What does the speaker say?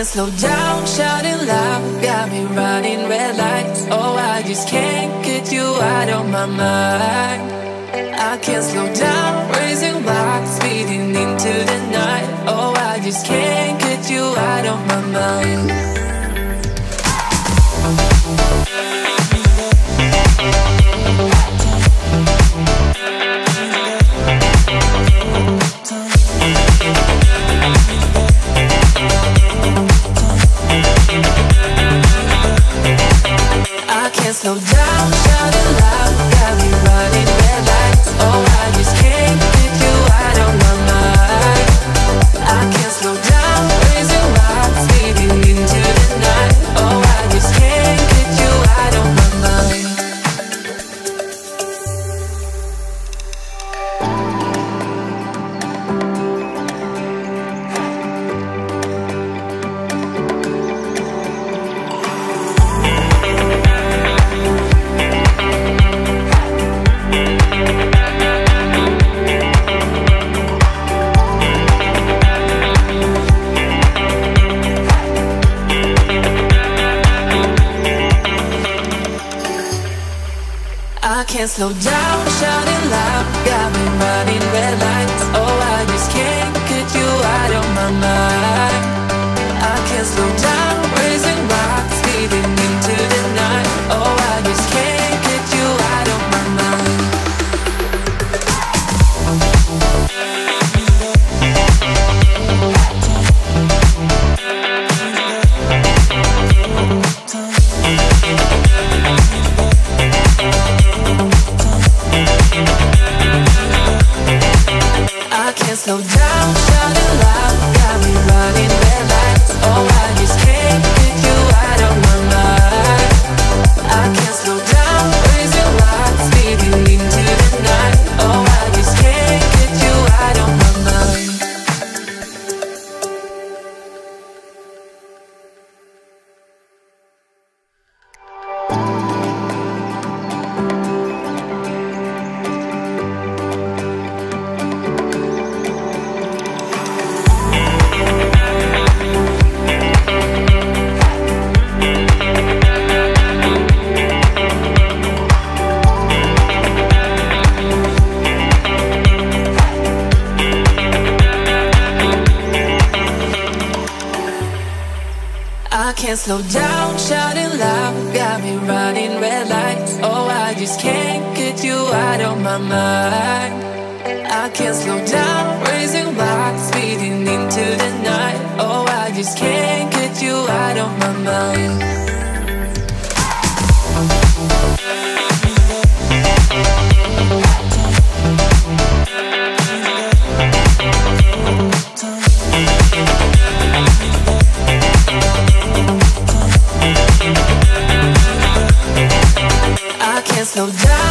can't slow down, shouting loud, got me running red lights. Oh, I just can't get you out of my mind. I can't slow down, raising rocks, speeding into the night. Oh, I just can't get you out of my mind. I can't slow down, shouting loud, got me running red lights. Oh, I just can't get you out of my mind. I can't slow down, raising rocks, speeding into the night. Oh, I just can't get you out of my mind. I can't slow down, shouting loud, got me running red lights. Oh, I just can't get you out of my mind. I can't slow down, raising rocks, speeding into the night. Oh, I just can't get you out of my mind. I can't slow down, shouting loud, got me running red lights. Oh, I just can't get you out of my mind. I can't slow down, raising rocks, speeding into the night. Oh, I just can't get you out of my mind. I can't slow down, shouting loud, got me running red lights. Oh, I just can't get you out of my mind. I can't slow down, raising rocks, speeding into the night. Oh, I just can't get you out of my mind. I can't slow down.